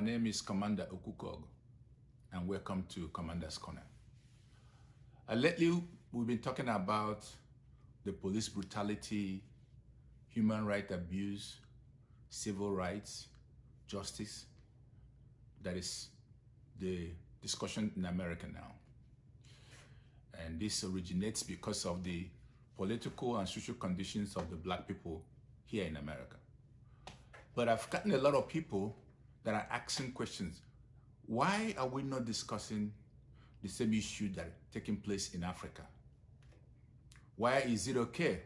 My name is Commander Okukog, and welcome to Commander's Corner. Lately, we've been talking about the police brutality, human rights abuse, civil rights, justice. That is the discussion in America now. And this originates because of the political and social conditions of the black people here in America. But I've gotten a lot of people that are asking questions. Why are we not discussing the same issue that are taking place in Africa? Why is it okay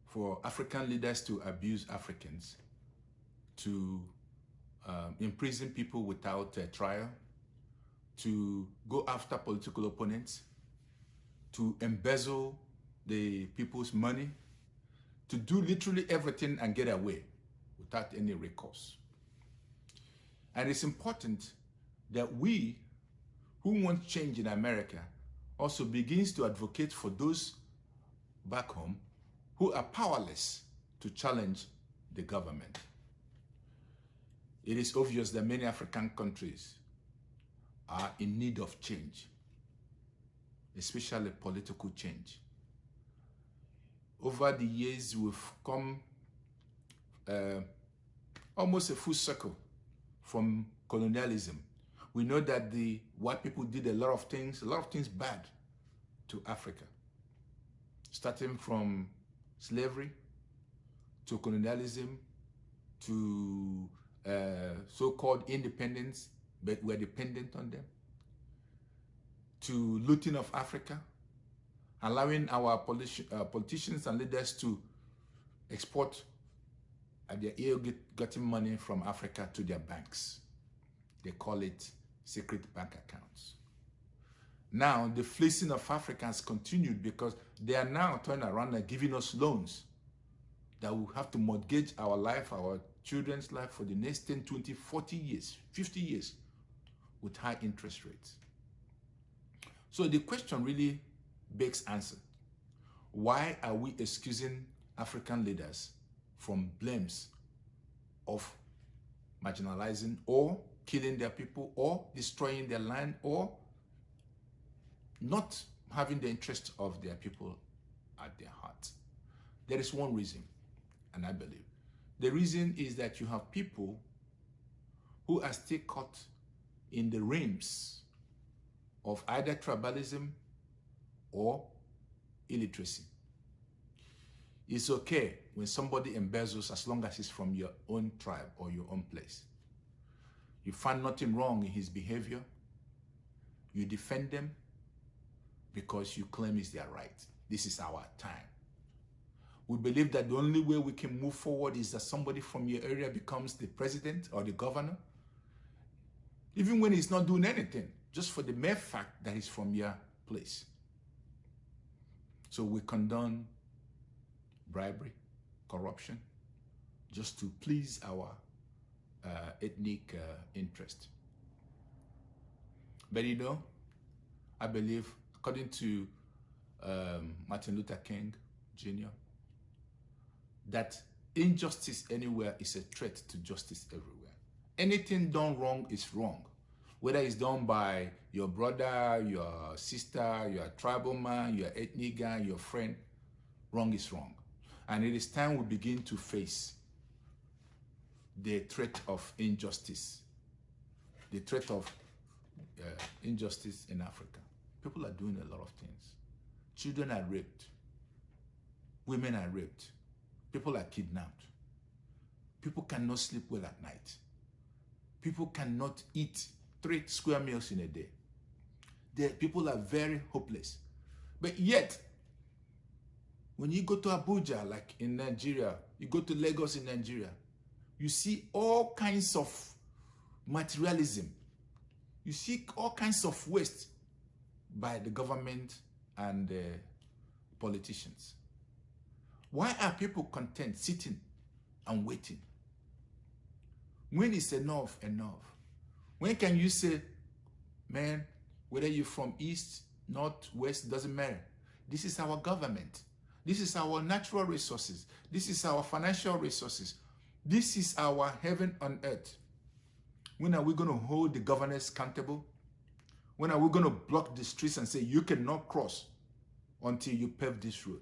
for African leaders to abuse Africans, to imprison people without a trial, to go after political opponents, to embezzle the people's money, to do literally everything and get away without any recourse? And it's important that we who want change in America also begins to advocate for those back home who are powerless to challenge the government. It is obvious that many African countries are in need of change, especially political change. Over the years, we've come almost a full circle from colonialism. We know that the white people did a lot of things bad to Africa, starting from slavery to colonialism to so-called independence, but we're dependent on them, to looting of Africa, allowing our politicians and leaders to export their ill-gotten money from Africa to their banks. They call it secret bank accounts. Now, the fleecing of Africans continued because they are now turning around and giving us loans that we have to mortgage our life, our children's life for the next 10, 20, 40 years, 50 years with high interest rates. So the question really begs answer. Why are we excusing African leaders from blames of marginalizing or killing their people or destroying their land or not having the interest of their people at their heart? There is one reason, and I believe. The reason is that you have people who are still caught in the realms of either tribalism or illiteracy. It's okay when somebody embezzles as long as it's from your own tribe or your own place. You find nothing wrong in his behavior. You defend them because you claim it's their right. This is our time. We believe that the only way we can move forward is that somebody from your area becomes the president or the governor, even when he's not doing anything, just for the mere fact that he's from your place. So we condone bribery, corruption, just to please our ethnic interest. But you know, I believe, according to Martin Luther King Jr., that injustice anywhere is a threat to justice everywhere. Anything done wrong is wrong. Whether it's done by your brother, your sister, your tribal man, your ethnic guy, your friend, wrong is wrong. And it is time we begin to face the threat of injustice, the threat of injustice in Africa. People are doing a lot of things. Children are raped. Women are raped. People are kidnapped. People cannot sleep well at night. People cannot eat 3 square meals in a day. People are very hopeless. But yet, when you go to Abuja, like in Nigeria, you go to Lagos in Nigeria, you see all kinds of materialism. You see all kinds of waste by the government and the politicians. Why are people content sitting and waiting? When is enough enough? When can you say, man, whether you're from east, north, west, doesn't matter. This is our government. This is our natural resources. This is our financial resources. This is our heaven on earth. When are we going to hold the governors accountable? When are we going to block the streets and say, you cannot cross until you pave this road?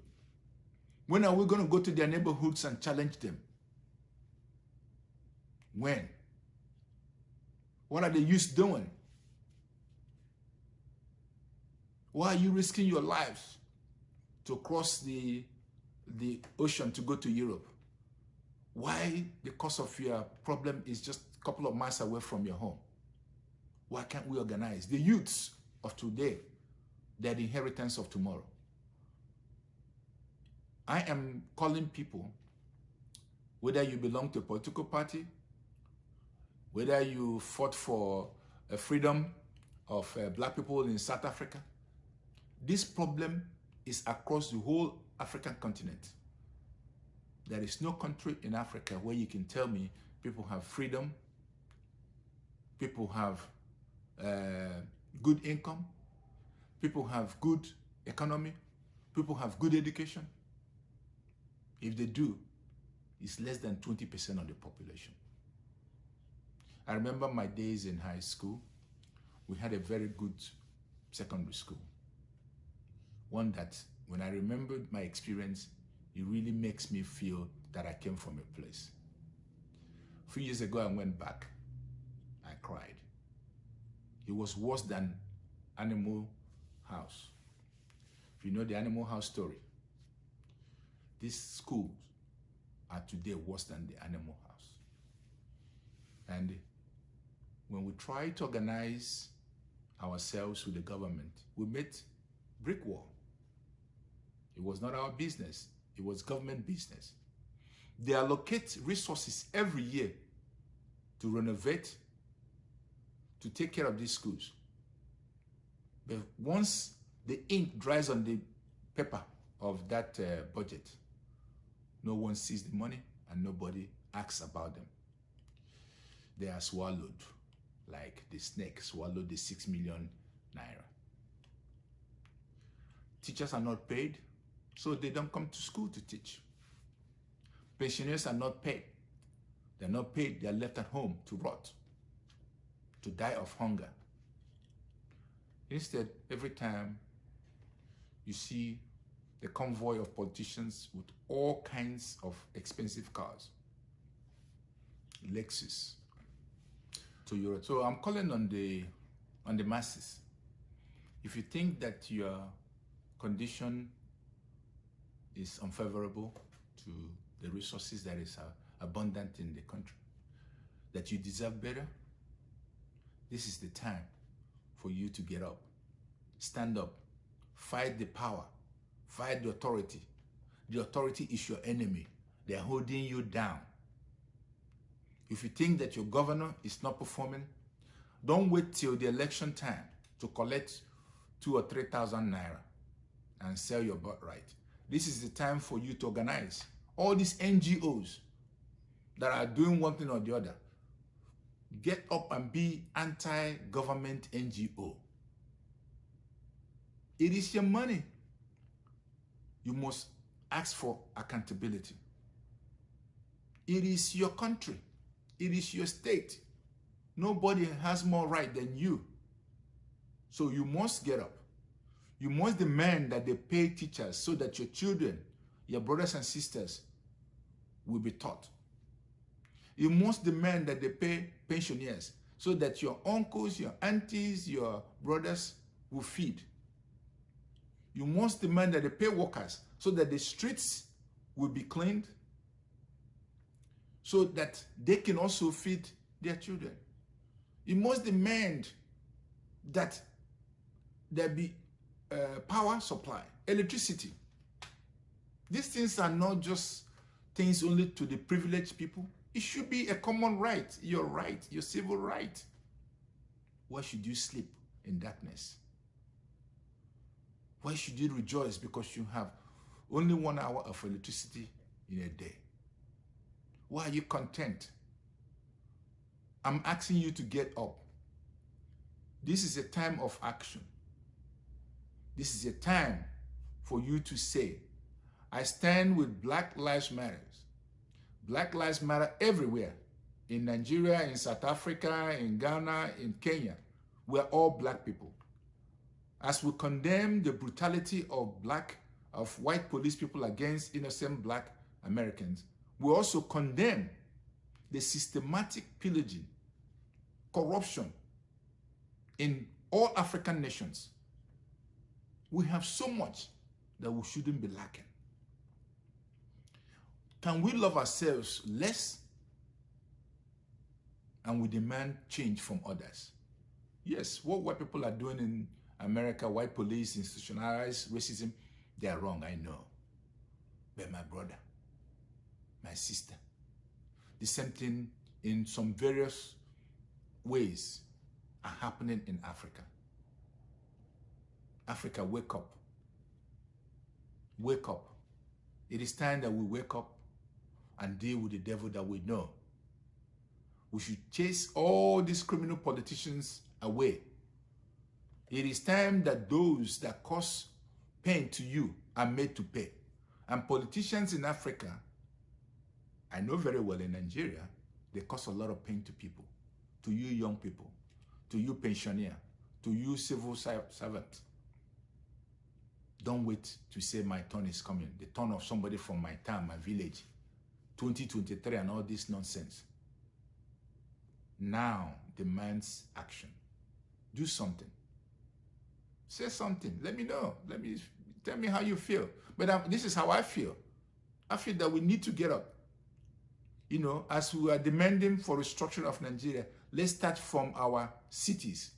When are we going to go to their neighborhoods and challenge them? When? What are the youth doing? Why are you risking your lives to cross the ocean to go to Europe? Why the cause of your problem is just a couple of miles away from your home? Why can't we organize? The youths of today, they're the inheritance of tomorrow. I am calling people, whether you belong to a political party, whether you fought for freedom of black people in South Africa, this problem is across the whole African continent. There is no country in Africa where you can tell me people have freedom, people have good income, people have good economy, people have good education. If they do, it's less than 20% of the population. I remember my days in high school. We had a very good secondary school. One that, when I remembered my experience, it really makes me feel that I came from a place. A few years ago, I went back. I cried. It was worse than Animal House. If you know the Animal House story, these schools are today worse than the Animal House. And when we try to organize ourselves with the government, we met brick wall. It was not our business. It was government business. They allocate resources every year to renovate, to take care of these schools. But once the ink dries on the paper of that budget, no one sees the money and nobody asks about them. They are swallowed like the snake swallowed the 6 million naira. Teachers are not paid, so they don't come to school to teach. Pensioners are not paid. They're not paid, they're left at home to rot, to die of hunger. Instead, every time you see the convoy of politicians with all kinds of expensive cars, Lexus, Toyota. So I'm calling on the masses. If you think that your condition is unfavorable to the resources that is abundant in the country, that you deserve better, this is the time for you to get up, stand up, fight the power, fight the authority. The authority is your enemy. They are holding you down. If you think that your governor is not performing, don't wait till the election time to collect 2,000 or 3,000 naira and sell your birthright. This is the time for you to organize. All these NGOs that are doing one thing or the other, get up and be anti-government NGO. It is your money. You must ask for accountability. It is your country. It is your state. Nobody has more right than you. So you must get up. You must demand that they pay teachers so that your children, your brothers and sisters will be taught. You must demand that they pay pensioners so that your uncles, your aunties, your brothers will feed. You must demand that they pay workers so that the streets will be cleaned, so that they can also feed their children. You must demand that there be power supply, electricity. These things are not just things only to the privileged people. It should be a common right, your civil right. Why should you sleep in darkness? Why should you rejoice because you have only 1 hour of electricity in a day? Why are you content? I'm asking you to get up. This is a time of action. This is a time for you to say, I stand with Black Lives Matter. Black Lives Matter everywhere. in Nigeria, in South Africa, in Ghana, in Kenya, we're all black people. As we condemn the brutality of white police people against innocent black Americans, we also condemn the systematic pillaging, corruption in all African nations. We have so much that we shouldn't be lacking. Can we love ourselves less and we demand change from others? Yes, what white people are doing in America, white police, institutionalized racism, they are wrong, I know. But my brother, my sister, the same thing in some various ways are happening in Africa. Africa, wake up. Wake up. It is time that we wake up and deal with the devil that we know. We should chase all these criminal politicians away. It is time that those that cause pain to you are made to pay. And politicians in Africa, I know very well in Nigeria, they cause a lot of pain to people, to you young people, to you pensioner, to you civil servant. Don't wait to say my turn is coming, the turn of somebody from my town, my village, 2023 and all this nonsense. Now demands action. Do something. Say something. Let me know. Tell me how you feel. But this is how I feel. I feel that we need to get up. You know, as we are demanding for restructuring of Nigeria, let's start from our cities.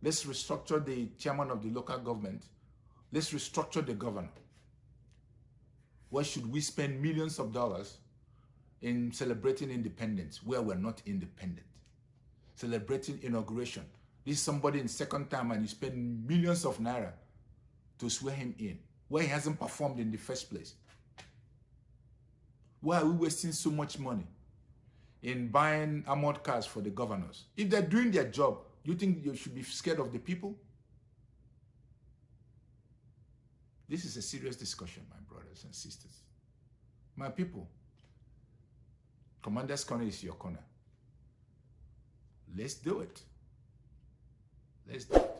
Let's restructure the chairman of the local government. Let's restructure the governor. Why should we spend millions of dollars in celebrating independence where we're not independent? Celebrating inauguration. This is somebody in second time and you spend millions of naira to swear him in, where he hasn't performed in the first place. Why are we wasting so much money in buying armored cars for the governors? If they're doing their job, do you think you should be scared of the people? This is a serious discussion, my brothers and sisters. My people, Commander's Corner is your corner. Let's do it. Let's do it.